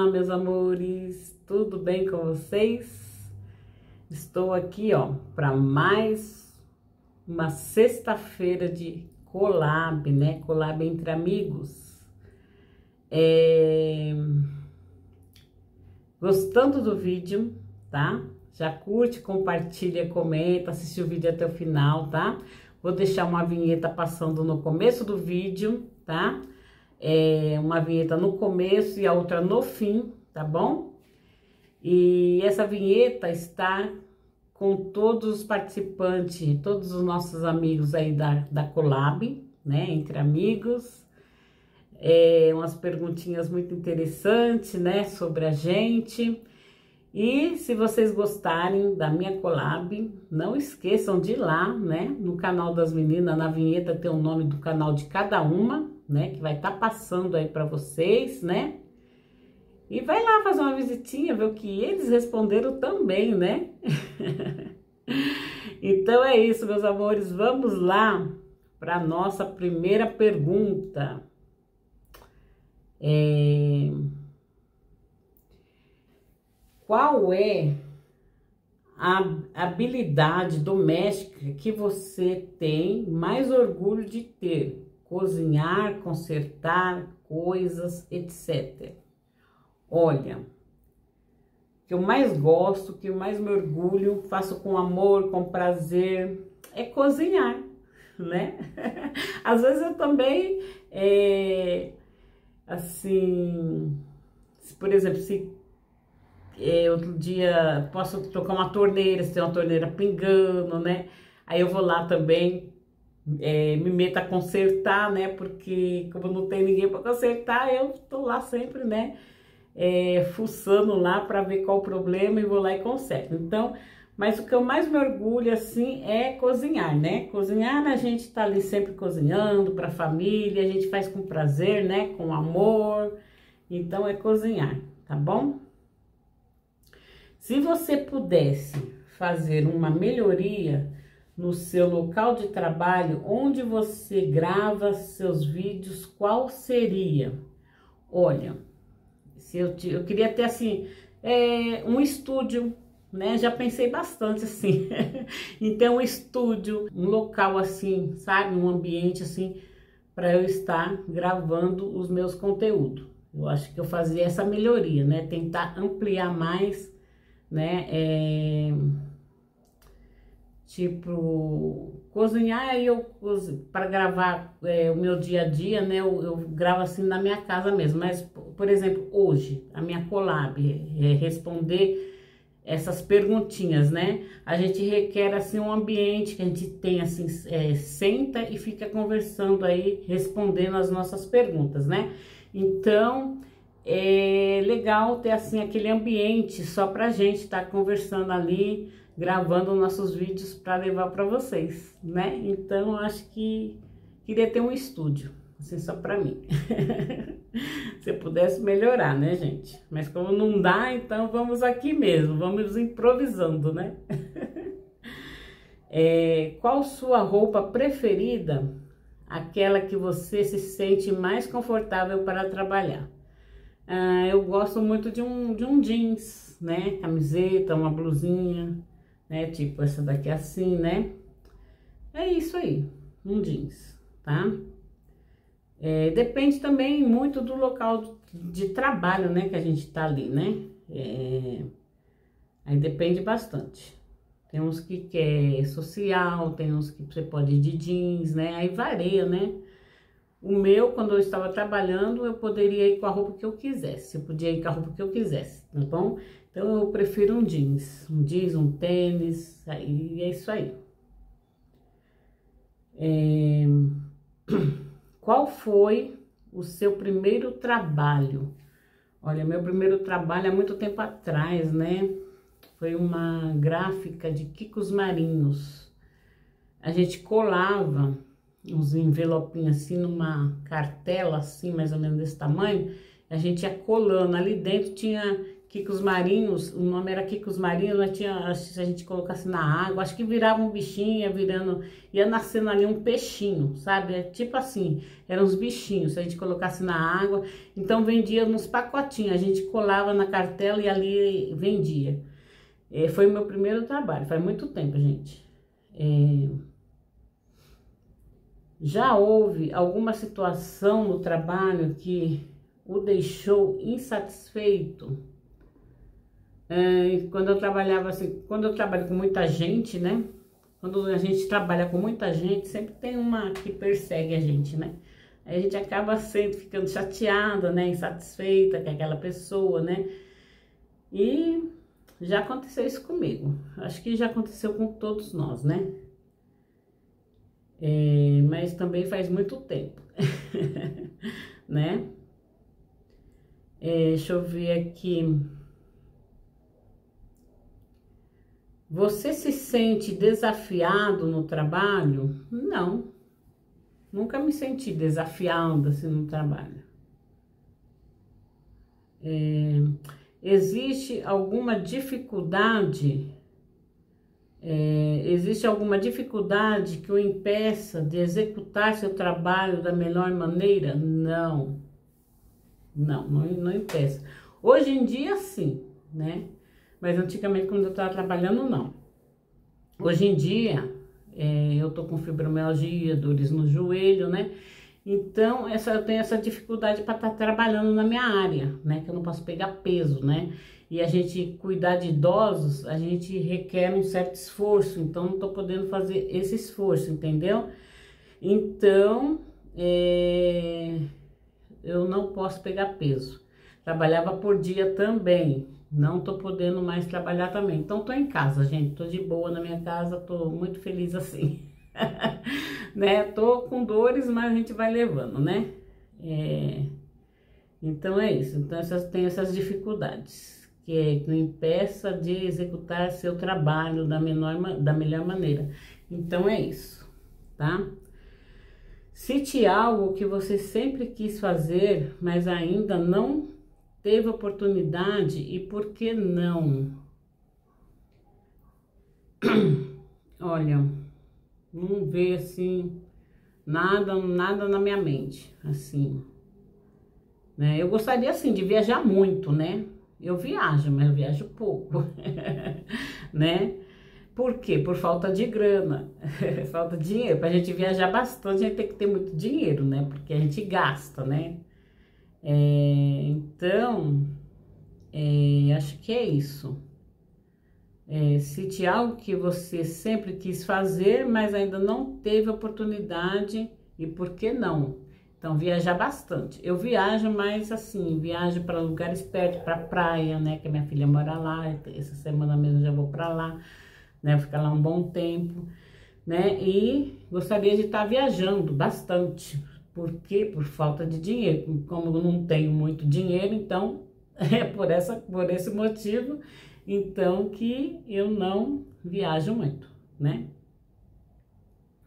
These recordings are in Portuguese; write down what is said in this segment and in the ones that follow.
Olá, meus amores, tudo bem com vocês? Estou aqui, ó, para mais uma sexta-feira de collab, né? Collab entre amigos. Gostando do vídeo, tá? Já curte, compartilha, comenta, assiste o vídeo até o final, tá? Vou deixar uma vinheta passando no começo do vídeo, tá? Uma vinheta no começo e a outra no fim, tá bom? E essa vinheta está com todos os participantes, todos os nossos amigos aí da collab, né? Entre amigos. Umas perguntinhas muito interessantes, né? Sobre a gente. E se vocês gostarem da minha collab, não esqueçam de ir lá, né? No canal das meninas, na vinheta tem o nome do canal de cada uma, né? Que vai estar passando aí para vocês, né? E vai lá fazer uma visitinha, ver o que eles responderam também, né? Então é isso, meus amores. Vamos lá para nossa primeira pergunta. Qual é a habilidade doméstica que você tem mais orgulho de ter? Cozinhar, consertar coisas, etc. Olha, o que eu mais gosto, o que eu mais me orgulho, faço com amor, com prazer, é cozinhar, né? Às vezes eu também, assim, por exemplo, se outro dia posso trocar uma torneira, se tem uma torneira pingando, né? Aí eu vou lá também, me meto a consertar, né? Porque como não tem ninguém para consertar, eu tô lá sempre, né? Fuçando lá para ver qual o problema e vou lá e conserto. Então, mas o que eu mais me orgulho, assim, é cozinhar, né? Cozinhar, a gente tá ali sempre cozinhando para a família, a gente faz com prazer, né? Com amor. Então, é cozinhar, tá bom? Se você pudesse fazer uma melhoria no seu local de trabalho, onde você grava seus vídeos, qual seria? Olha, se eu queria ter, assim, um estúdio, né? Já pensei bastante, assim, então um estúdio, um local assim, sabe? Um ambiente assim, para eu estar gravando os meus conteúdos. Eu acho que eu fazia essa melhoria, né? Tentar ampliar mais, né? Tipo, cozinhar, aí eu para gravar o meu dia a dia, né? Eu gravo assim na minha casa mesmo. Mas, por exemplo, hoje, a minha collab responder essas perguntinhas, né? A gente requer assim um ambiente que a gente tem assim, senta e fica conversando aí, respondendo as nossas perguntas, né? Então, é legal ter assim aquele ambiente só pra gente estar conversando ali, gravando nossos vídeos para levar para vocês, né? Então, eu acho que queria ter um estúdio, assim, só para mim. Se eu pudesse melhorar, né, gente? Mas como não dá, então vamos aqui mesmo, vamos improvisando, né? Qual sua roupa preferida? Aquela que você se sente mais confortável para trabalhar? Eu gosto muito de um jeans, né? Camiseta, uma blusinha, né? Tipo essa daqui assim, né? É isso aí, um jeans, tá? Depende também muito do local de trabalho, né? Que a gente tá ali, né? Aí depende bastante. Tem uns que quer social, tem uns que você pode ir de jeans, né? Aí varia, né? O meu, quando eu estava trabalhando, eu poderia ir com a roupa que eu quisesse. Eu podia ir com a roupa que eu quisesse, tá bom? Então, eu prefiro um jeans, um tênis, aí é isso aí. Qual foi o seu primeiro trabalho? Olha, meu primeiro trabalho há muito tempo atrás, né? Foi uma gráfica de quicos marinhos. A gente colava uns envelopinhos assim numa cartela assim, mais ou menos desse tamanho, a gente ia colando. Ali dentro tinha quicos marinhos, o nome era quicos marinhos, mas tinha, se a gente colocasse na água, acho que virava um bichinho, ia nascendo ali um peixinho, sabe? É tipo assim, eram uns bichinhos, se a gente colocasse na água, então vendia nos pacotinhos, a gente colava na cartela e ali vendia. Foi o meu primeiro trabalho, faz muito tempo, gente. Já houve alguma situação no trabalho que o deixou insatisfeito? Quando eu trabalhava assim, quando eu trabalho com muita gente, né? Quando a gente trabalha com muita gente, sempre tem uma que persegue a gente, né? Aí a gente acaba sempre ficando chateada, né? Insatisfeita com aquela pessoa, né? E já aconteceu isso comigo. Acho que já aconteceu com todos nós, né? Mas também faz muito tempo, né? Deixa eu ver aqui. Você se sente desafiado no trabalho? Não, nunca me senti desafiada assim no trabalho. Existe alguma dificuldade? Existe alguma dificuldade que o impeça de executar seu trabalho da melhor maneira? Não, não impeça. Hoje em dia, sim, né? Mas antigamente, quando eu estava trabalhando, não. Hoje em dia, eu tô com fibromialgia, dores no joelho, né? Então, eu tenho essa dificuldade para estar trabalhando na minha área, né? Que eu não posso pegar peso, né? E a gente cuidar de idosos, a gente requer um certo esforço, então não tô podendo fazer esse esforço, entendeu? Então, eu não posso pegar peso. Trabalhava por dia também, não tô podendo mais trabalhar também. Então, tô em casa, gente, tô de boa na minha casa, tô muito feliz assim. Né? Tô com dores, mas a gente vai levando, né? Então é isso. Então tem essas dificuldades que não impeça de executar seu trabalho da melhor maneira. Então é isso, tá? Cite algo que você sempre quis fazer, mas ainda não teve oportunidade e por que não? Olha, não veio assim nada na minha mente, assim, né? Eu gostaria assim de viajar muito, né? Eu viajo, mas eu viajo pouco, né? Por quê? Por falta de grana, falta de dinheiro. Pra gente viajar bastante, a gente tem que ter muito dinheiro, né? Porque a gente gasta, né? Então, acho que é isso. Cite algo que você sempre quis fazer, mas ainda não teve oportunidade e por que não? Então, viajar bastante. Eu viajo, mas assim, viajo para lugares perto, para praia, né? Que a minha filha mora lá, essa semana mesmo já vou para lá, né? Ficar lá um bom tempo, né? E gostaria de estar viajando bastante. Por quê? Por falta de dinheiro. Como eu não tenho muito dinheiro, então é por esse motivo, então, que eu não viajo muito, né?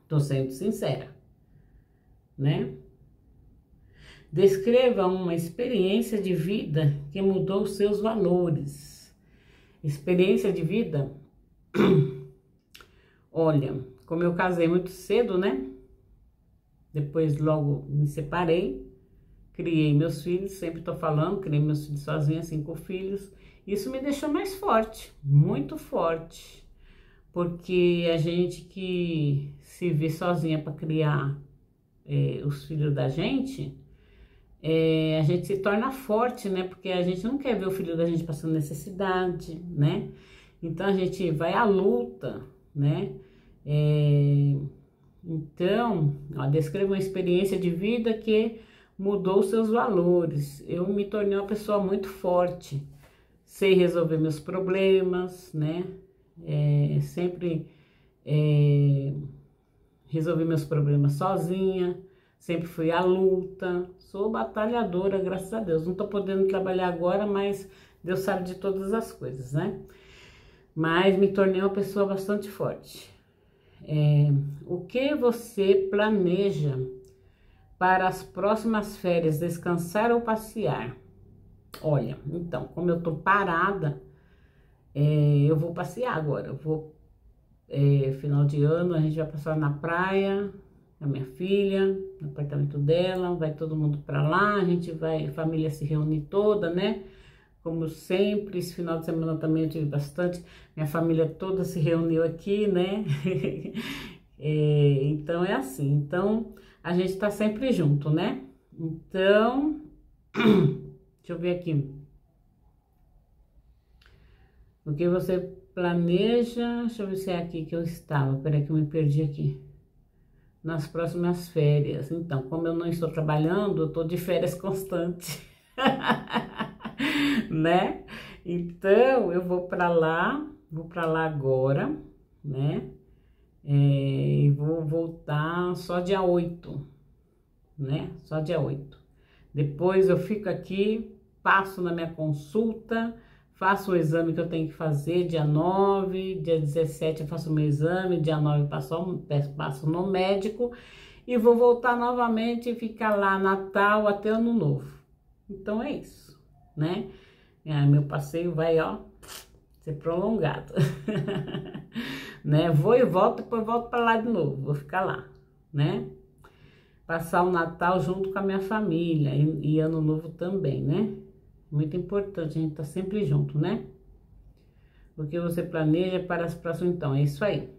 Tô sendo sincera, né? Descreva uma experiência de vida que mudou seus valores. Experiência de vida? Olha, como eu casei muito cedo, né? Depois logo me separei, criei meus filhos, sempre tô falando, criei meus filhos sozinha, 5 filhos. Isso me deixou mais forte, muito forte. Porque a gente que se vê sozinha para criar os filhos da gente, a gente se torna forte, né? Porque a gente não quer ver o filho da gente passando necessidade, né? Então a gente vai à luta, né? Então, descreva uma experiência de vida que mudou seus valores. Eu me tornei uma pessoa muito forte, sei resolver meus problemas, né? Sempre resolvi meus problemas sozinha, sempre fui à luta, sou batalhadora, graças a Deus. Não tô podendo trabalhar agora, mas Deus sabe de todas as coisas, né? Mas me tornei uma pessoa bastante forte. O que você planeja para as próximas férias, descansar ou passear? Olha, então, como eu tô parada, eu vou passear agora. Eu vou, final de ano, a gente vai passar na praia, a minha filha, no apartamento dela, vai todo mundo pra lá, a gente vai, a família se reunir toda, né? Como sempre, esse final de semana também eu tive bastante, minha família toda se reuniu aqui, né? Então é assim, então a gente tá sempre junto, né? Então, deixa eu ver aqui. O que você planeja? Deixa eu ver se é aqui que eu estava. Peraí que eu me perdi aqui. Nas próximas férias. Então, como eu não estou trabalhando, eu estou de férias constante. Né? Então, eu vou para lá agora, né? E vou voltar só dia 8, né? Só dia 8. Depois eu fico aqui, passo na minha consulta, faço o exame que eu tenho que fazer dia 9, dia 17 eu faço o meu exame, dia 9 passo no médico e vou voltar novamente e ficar lá Natal até Ano Novo. Então é isso, né? Meu passeio vai, ó, ser prolongado. Né? Vou e volto, depois volto para lá de novo, vou ficar lá, né? Passar o Natal junto com a minha família e Ano Novo também, né? Muito importante, a gente tá sempre junto, né? O que você planeja para as próximas, então, é isso aí.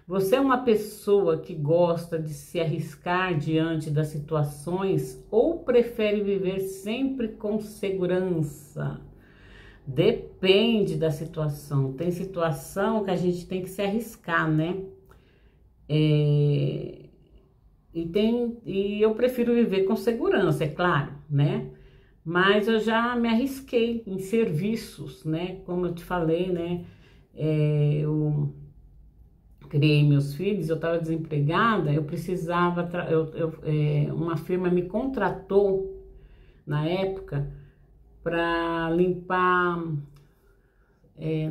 Você é uma pessoa que gosta de se arriscar diante das situações ou prefere viver sempre com segurança? Depende da situação. Tem situação que a gente tem que se arriscar, né? E eu prefiro viver com segurança, é claro, né? Mas eu já me arrisquei em serviços, né? Como eu te falei, né? Eu criei meus filhos, eu estava desempregada, eu precisava, uma firma me contratou na época para limpar,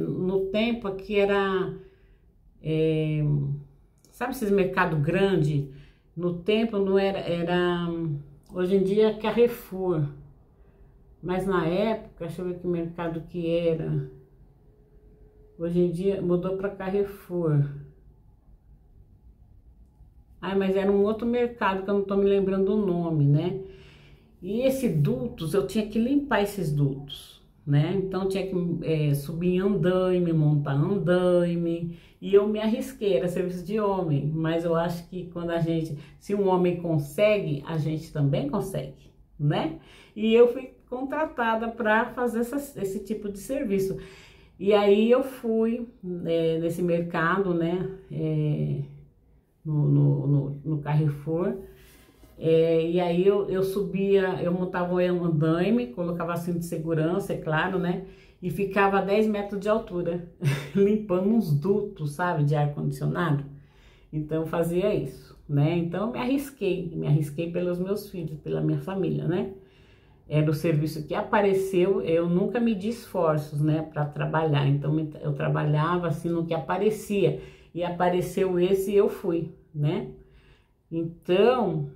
no tempo aqui era, sabe esses mercados grandes? No tempo não era, hoje em dia é Carrefour, mas na época, deixa eu ver que mercado que era, hoje em dia mudou para Carrefour. Mas era um outro mercado que eu não tô me lembrando o nome, né? E esses dutos, eu tinha que limpar esses dutos, né? Então tinha que subir em andaime, montar andaime, e eu me arrisquei, era serviço de homem, mas eu acho que se um homem consegue, a gente também consegue, né? E eu fui contratada para fazer esse tipo de serviço. E aí eu fui nesse mercado, né? No Carrefour. E aí eu subia, eu montava um andaime, colocava cinto de segurança, é claro, né? E ficava a 10 metros de altura, limpando uns dutos, sabe, de ar-condicionado. Então eu fazia isso, né? Então eu me arrisquei pelos meus filhos, pela minha família, né? Era o serviço que apareceu, eu nunca medi esforços, né, para trabalhar. Então eu trabalhava assim no que aparecia, e apareceu esse e eu fui, né? Então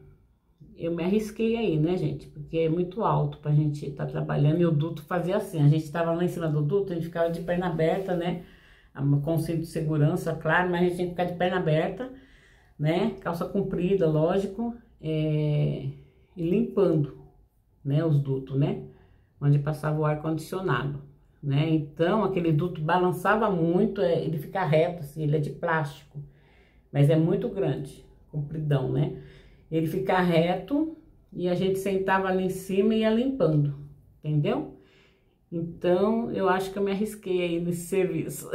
eu me arrisquei aí, né, gente? Porque é muito alto pra gente estar trabalhando. E o duto fazia assim, a gente tava lá em cima do duto, a gente ficava de perna aberta, né? Com cinto de segurança, claro, mas a gente tinha que ficar de perna aberta, né? Calça comprida, lógico, e limpando, né, os dutos, né? Onde passava o ar-condicionado, né? Então, aquele duto balançava muito, ele fica reto, assim, ele é de plástico, mas é muito grande, compridão, né? Ele fica reto e a gente sentava ali em cima e ia limpando, entendeu? Então, eu acho que eu me arrisquei aí nesse serviço,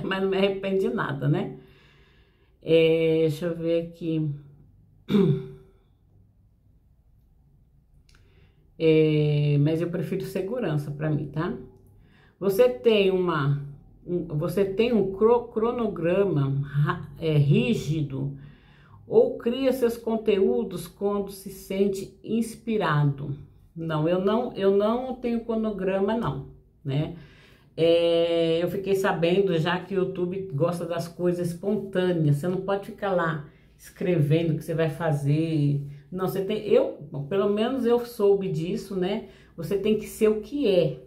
mas não me arrependi de nada, né? Deixa eu ver aqui. Mas eu prefiro segurança para mim, tá? Você tem um cronograma rígido ou cria seus conteúdos quando se sente inspirado? Não, eu não tenho cronograma não, né? Eu fiquei sabendo já que o YouTube gosta das coisas espontâneas, você não pode ficar lá escrevendo o que você vai fazer Não, você tem, bom, pelo menos eu soube disso, né? Você tem que ser o que é,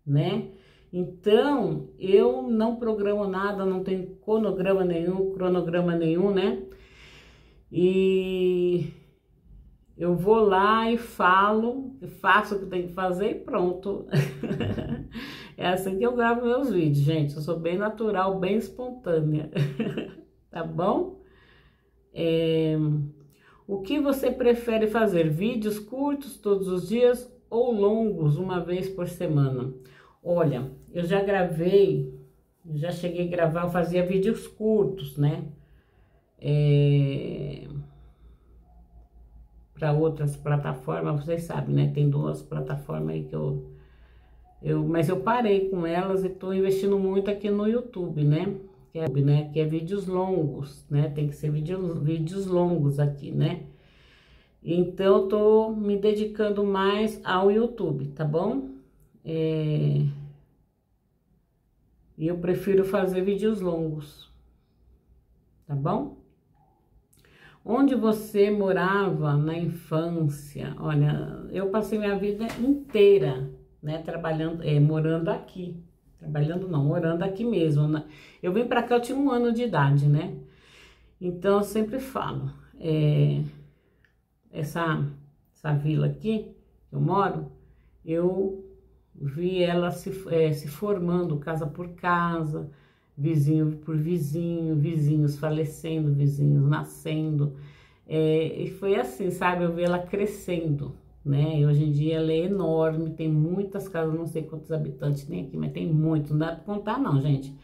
né? Então, eu não programo nada, não tenho cronograma nenhum, né? E eu vou lá e falo, faço o que tem que fazer e pronto. É assim que eu gravo meus vídeos, gente. Eu sou bem natural, bem espontânea. Tá bom? O que você prefere fazer? Vídeos curtos todos os dias ou longos uma vez por semana? Olha, eu já gravei, já cheguei a gravar, eu fazia vídeos curtos, né? Para outras plataformas, vocês sabem, né? Tem 2 plataformas aí que mas eu parei com elas e tô investindo muito aqui no YouTube, né? Que é vídeos longos, né? Tem que ser vídeos longos aqui, né? Então, eu tô me dedicando mais ao YouTube, tá bom? E eu prefiro fazer vídeos longos, tá bom? Onde você morava na infância? Olha, eu passei minha vida inteira, né, trabalhando, morando aqui. Trabalhando não, morando aqui mesmo, né? Eu vim pra cá, eu tinha 1 ano de idade, né? Então, eu sempre falo, essa vila aqui, que eu moro, eu vi ela se formando casa por casa, vizinho por vizinho, vizinhos falecendo, vizinhos nascendo, e foi assim, sabe, eu vi ela crescendo, né, e hoje em dia ela é enorme, tem muitas casas, não sei quantos habitantes tem aqui, mas tem muito, não dá pra contar não, gente,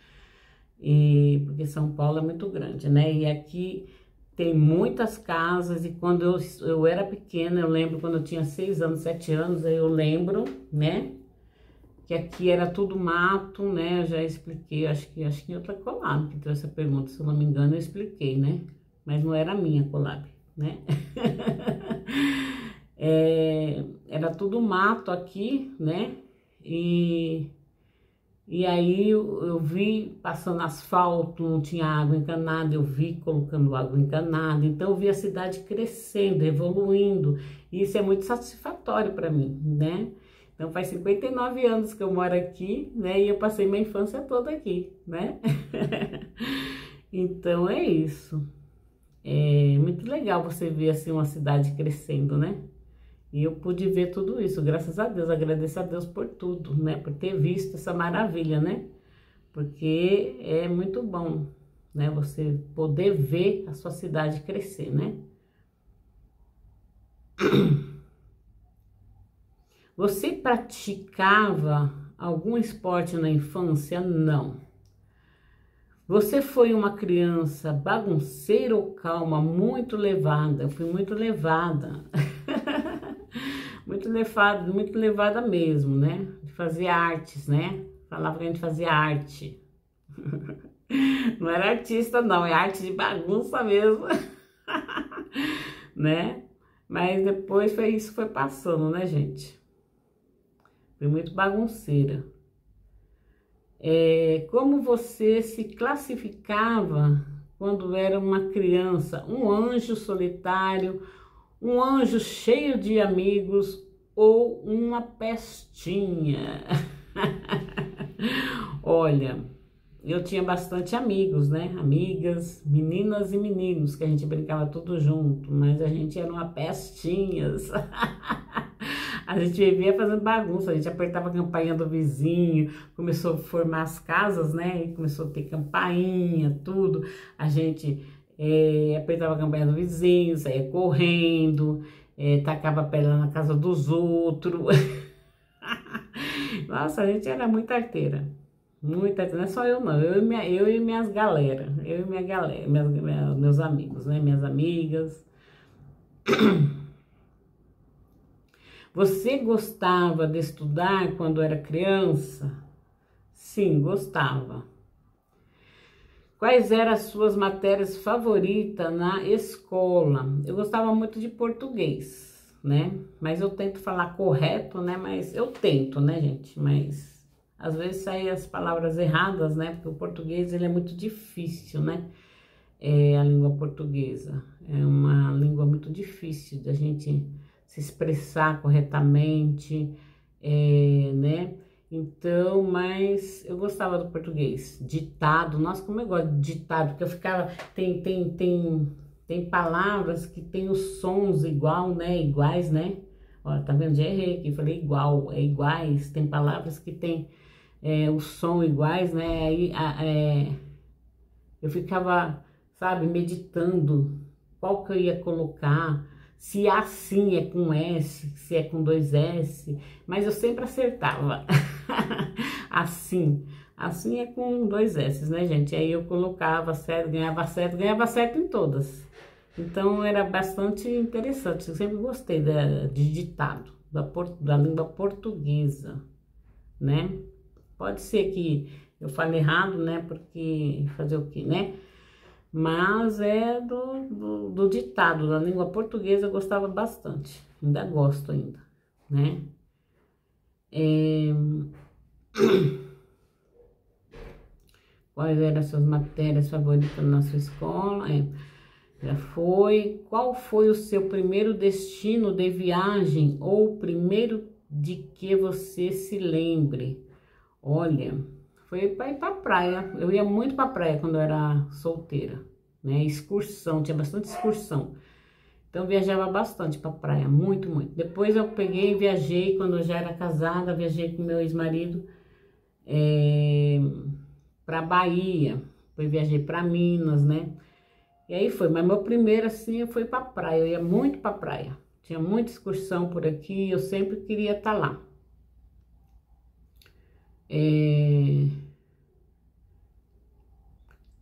porque São Paulo é muito grande, né, e aqui tem muitas casas, e quando eu era pequena, eu lembro quando eu tinha 6 anos, 7 anos, aí eu lembro, né, que aqui era tudo mato, né? Eu já expliquei, acho que em outra collab que trouxe essa pergunta, se eu não me engano, eu expliquei, né? Mas não era a minha collab, né? Era tudo mato aqui, né? E aí eu vi passando asfalto, não tinha água encanada, eu vi colocando água encanada, então eu vi a cidade crescendo, evoluindo, e isso é muito satisfatório para mim, né? Então faz 59 anos que eu moro aqui, né? E eu passei minha infância toda aqui, né? Então é isso. É muito legal você ver assim uma cidade crescendo, né? E eu pude ver tudo isso, graças a Deus, agradeço a Deus por tudo, né? Por ter visto essa maravilha, né? Porque é muito bom, né? Você poder ver a sua cidade crescer, né? Você praticava algum esporte na infância? Não. Você foi uma criança bagunceira ou calma, muito levada? Eu fui muito levada. Muito levada mesmo, né? De fazer artes, né? Falava que a gente fazia arte. Não era artista, não, é arte de bagunça mesmo. Né? Mas depois isso foi passando, né, gente? Fui muito bagunceira. Como você se classificava quando era uma criança? Um anjo solitário, um anjo cheio de amigos ou uma pestinha? Olha, eu tinha bastante amigos, né? Amigas, meninas e meninos, que a gente brincava tudo junto, mas a gente era uma pestinhas. A gente vivia fazendo bagunça, a gente apertava a campainha do vizinho, começou a formar as casas, né? E começou a ter campainha, tudo. A gente apertava a campainha do vizinho, saía correndo, tacava pedra na casa dos outros. Nossa, a gente era muito arteira. Muita, não é só eu não, eu e minhas galera, eu e minha galera, meus amigos, né? Minhas amigas. Você gostava de estudar quando era criança? Sim, gostava. Quais eram as suas matérias favoritas na escola? Eu gostava muito de português, né? Mas eu tento falar correto, né? Mas eu tento, né, gente? Mas às vezes saem as palavras erradas, né? Porque o português, ele é muito difícil, né? é a língua portuguesa. É uma língua muito difícil da gente se expressar corretamente, né? Então, mas eu gostava do português. Ditado, nossa, como eu gosto de ditado, porque eu ficava, tem palavras que tem os sons igual, né? Iguais, né? Ó, tá vendo? Já errei aqui, falei igual, é iguais. Tem palavras que tem o som iguais, né? Aí eu ficava, sabe, meditando qual que eu ia colocar, se assim é com S, se é com dois S, mas eu sempre acertava. Assim é com dois S, né, gente? Aí eu colocava certo, ganhava certo em todas. Então era bastante interessante, eu sempre gostei de ditado, da língua portuguesa, né? Pode ser que eu fale errado, né? Porque fazer o quê, né? Mas é do ditado, da língua portuguesa eu gostava bastante, ainda gosto ainda, né? Quais eram as suas matérias favoritas na sua escola? Já foi. Qual foi o seu primeiro destino de viagem ou o primeiro de que você se lembre? Olha, foi para ir para praia. Eu ia muito para praia quando eu era solteira, né? Excursão, tinha bastante excursão. Então eu viajava bastante para praia, muito, muito. Depois eu peguei e viajei quando eu já era casada, viajei com meu ex-marido para Bahia. Depois viajei para Minas, né? E aí foi, mas meu primeiro assim foi para praia. Eu ia muito para praia. Tinha muita excursão por aqui, eu sempre queria estar lá.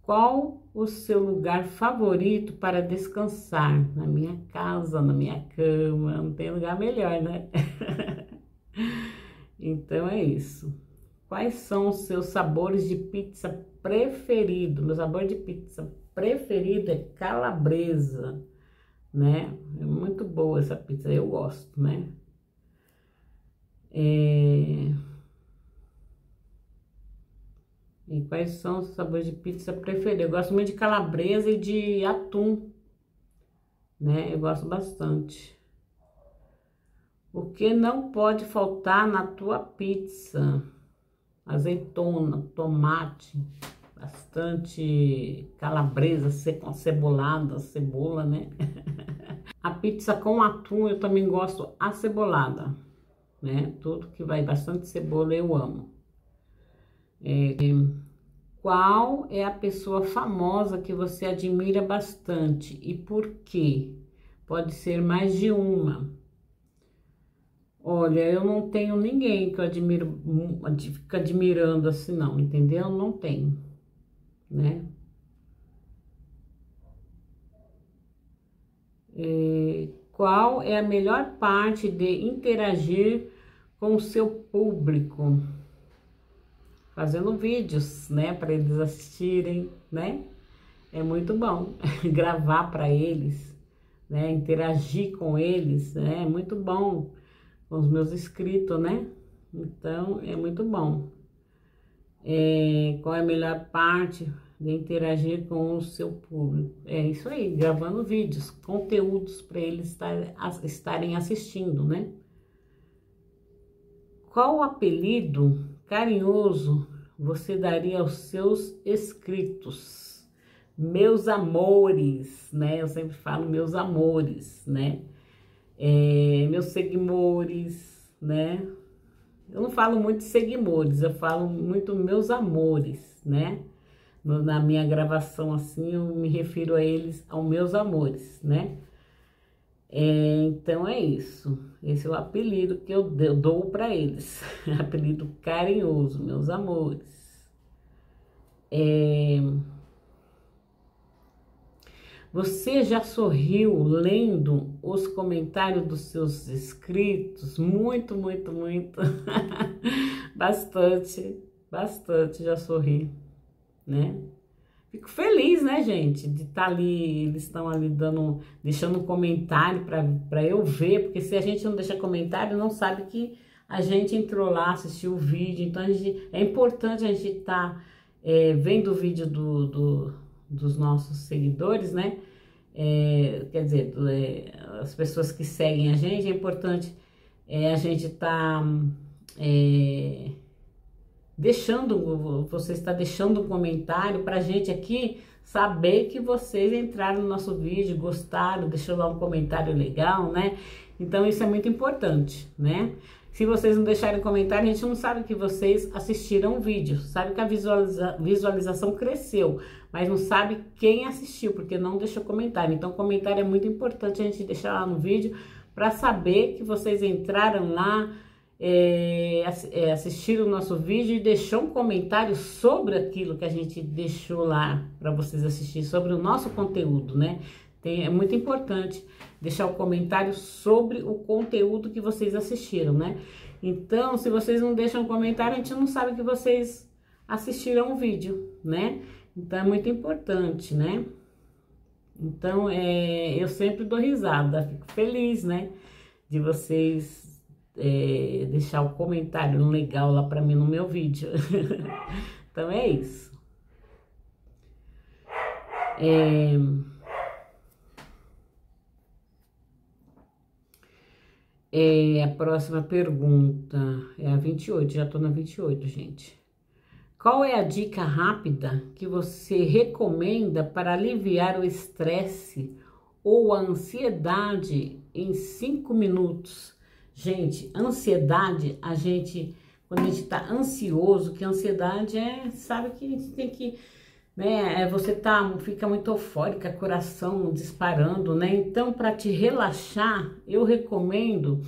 Qual o seu lugar favorito para descansar? Na minha casa, na minha cama, não tem lugar melhor, né? Então é isso. Quais são os seus sabores de pizza preferido? Meu sabor de pizza preferido é calabresa, né? É muito boa essa pizza, eu gosto, né? E quais são os sabores de pizza preferidos? Eu gosto muito de calabresa e de atum, né? Eu gosto bastante. O que não pode faltar na tua pizza? Azeitona, tomate, bastante calabresa acebolada, cebola, né? A pizza com atum eu também gosto acebolada, né? Tudo que vai bastante cebola eu amo. Qual é a pessoa famosa que você admira bastante e por quê? Pode ser mais de uma. Olha, eu não tenho ninguém que eu admiro, fico admirando assim não, entendeu? Não tenho, né? Qual é a melhor parte de interagir com o seu público? Fazendo vídeos, né, para eles assistirem, né? É muito bom gravar para eles, né? Interagir com eles, né? É muito bom com os meus inscritos, né? Então é muito bom. Qual é a melhor parte de interagir com o seu público? É isso aí, gravando vídeos, conteúdos para eles estarem assistindo, né? Qual apelido carinhoso você daria aos seus inscritos? Meus amores, né? Eu sempre falo meus amores, né? Meus seguimores, né? Eu não falo muito seguimores, eu falo muito meus amores, né? Na minha gravação assim, eu me refiro a eles, aos meus amores, né? Então é isso. Esse é o apelido que eu dou para eles. Apelido carinhoso, meus amores. Você já sorriu lendo os comentários dos seus inscritos? Muito, muito, muito. Bastante, bastante já sorri, né? Fico feliz, né, gente, de estar ali, eles estão ali deixando um comentário para eu ver, porque se a gente não deixa comentário, não sabe que a gente entrou lá, assistiu o vídeo, então é importante a gente estar vendo o vídeo dos nossos seguidores, né? Quer dizer, as pessoas que seguem a gente, é importante a gente tá você está deixando um comentário pra gente aqui saber que vocês entraram no nosso vídeo, gostaram, deixou lá um comentário legal, né? Então isso é muito importante, né? Se vocês não deixarem comentário, a gente não sabe que vocês assistiram o vídeo, sabe que a visualização cresceu, mas não sabe quem assistiu, porque não deixou comentário. Então comentário é muito importante a gente deixar lá no vídeo para saber que vocês entraram lá, assistiram o nosso vídeo e deixou um comentário sobre aquilo que a gente deixou lá para vocês assistirem, sobre o nosso conteúdo, né? É muito importante deixar o comentário sobre o conteúdo que vocês assistiram, né? Então, se vocês não deixam comentário, a gente não sabe que vocês assistiram o vídeo, né? Então, é muito importante, né? Então, eu sempre dou risada, fico feliz, né? De vocês deixar o comentário legal lá pra mim no meu vídeo. Então, é isso. A próxima pergunta é a 28, já tô na 28, gente. Qual é a dica rápida que você recomenda para aliviar o estresse ou a ansiedade em 5 minutos? Gente, ansiedade, quando a gente tá ansioso, que ansiedade sabe que a gente tem que, né, você fica muito eufórica, coração disparando, né? Então, para te relaxar, eu recomendo,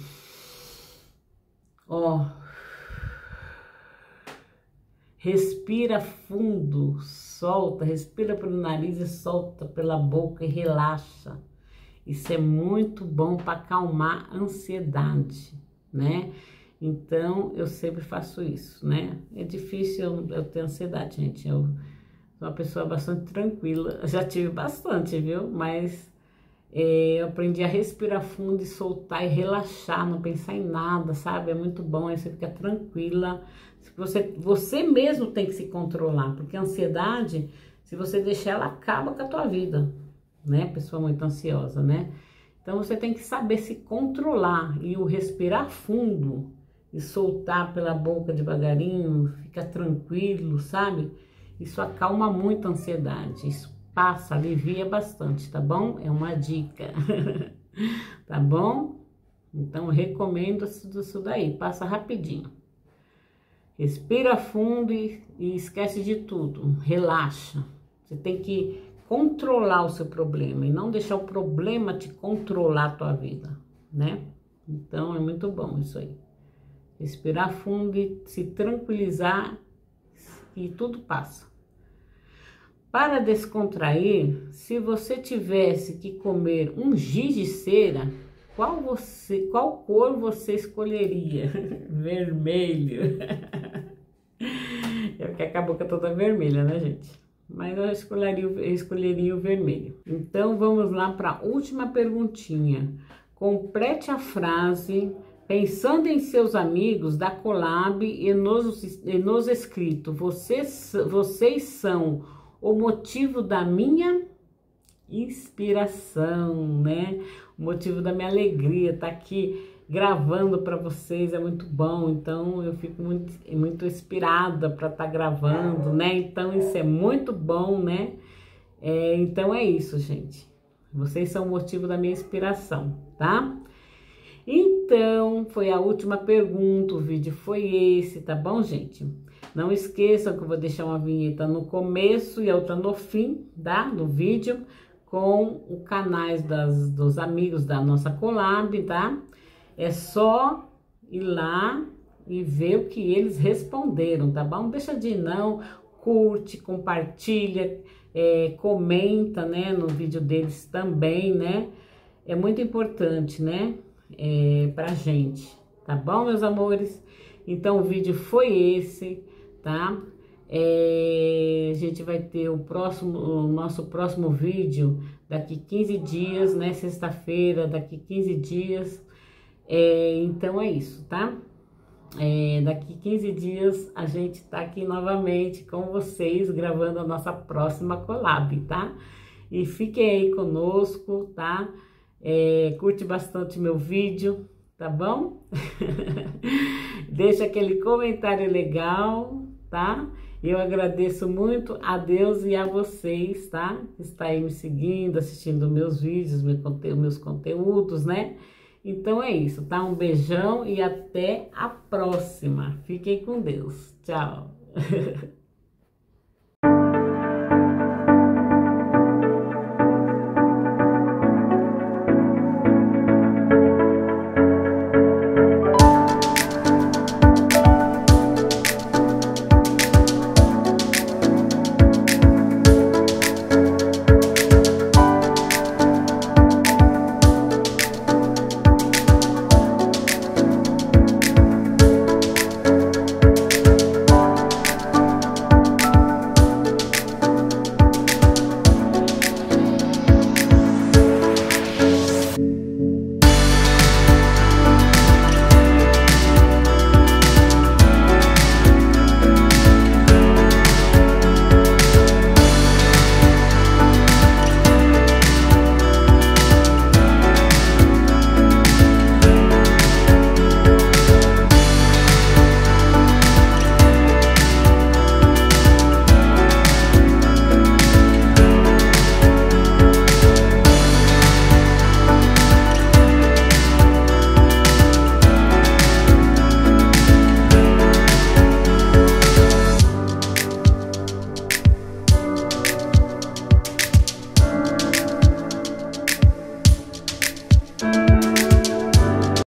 respira fundo, solta, respira pelo nariz e solta pela boca e relaxa. Isso é muito bom para acalmar a ansiedade, né? Então, eu sempre faço isso, né? É difícil eu ter ansiedade, gente. Eu sou uma pessoa bastante tranquila. Já tive bastante, viu? Mas eu aprendi a respirar fundo e soltar e relaxar, não pensar em nada, sabe? É muito bom, aí você fica tranquila. Você mesmo tem que se controlar, porque a ansiedade, se você deixar, ela acaba com a tua vida, né? Pessoa muito ansiosa, né? Então você tem que saber se controlar e o respirar fundo e soltar pela boca devagarinho, fica tranquilo, sabe? Isso acalma muito a ansiedade, isso passa, alivia bastante, tá bom? É uma dica, tá bom? Então eu recomendo isso daí, passa rapidinho. Respira fundo e esquece de tudo, relaxa. Você tem que controlar o seu problema e não deixar o problema te controlar a tua vida, né? Então é muito bom isso aí. Respirar fundo e se tranquilizar e tudo passa. Para descontrair, se você tivesse que comer um giz de cera, qual cor você escolheria? Vermelho. É porque acabou que eu toda vermelha, né, gente? Mas eu escolheria o vermelho. Então, vamos lá para a última perguntinha. Complete a frase pensando em seus amigos da collab e nos escrito. Vocês são o motivo da minha inspiração, né? O motivo da minha alegria, tá aqui gravando para vocês, é muito bom. Então eu fico muito inspirada para estar gravando, né? Então isso é muito bom, né? Então é isso, gente. Vocês são o motivo da minha inspiração, tá? Então, foi a última pergunta, o vídeo foi esse, tá bom, gente? Não esqueçam que eu vou deixar uma vinheta no começo e outra no fim, tá? Do vídeo, com os canais dos amigos da nossa collab, tá? É só ir lá e ver o que eles responderam, tá bom? Deixa de não, curte, compartilha, comenta, né, no vídeo deles também, né? É muito importante, né? Pra gente, tá bom, meus amores? Então o vídeo foi esse, tá? A gente vai ter o nosso próximo vídeo daqui 15 dias, né? Sexta-feira, daqui 15 dias. Então é isso, tá? Daqui 15 dias a gente tá aqui novamente com vocês, gravando a nossa próxima collab, tá? E fiquem aí conosco, tá? Curte bastante meu vídeo, tá bom? Deixa aquele comentário legal, tá? Eu agradeço muito a Deus e a vocês, tá? Que está aí me seguindo, assistindo meus vídeos, meus conteúdos, né? Então é isso, tá? Um beijão e até a próxima. Fiquem com Deus. Tchau.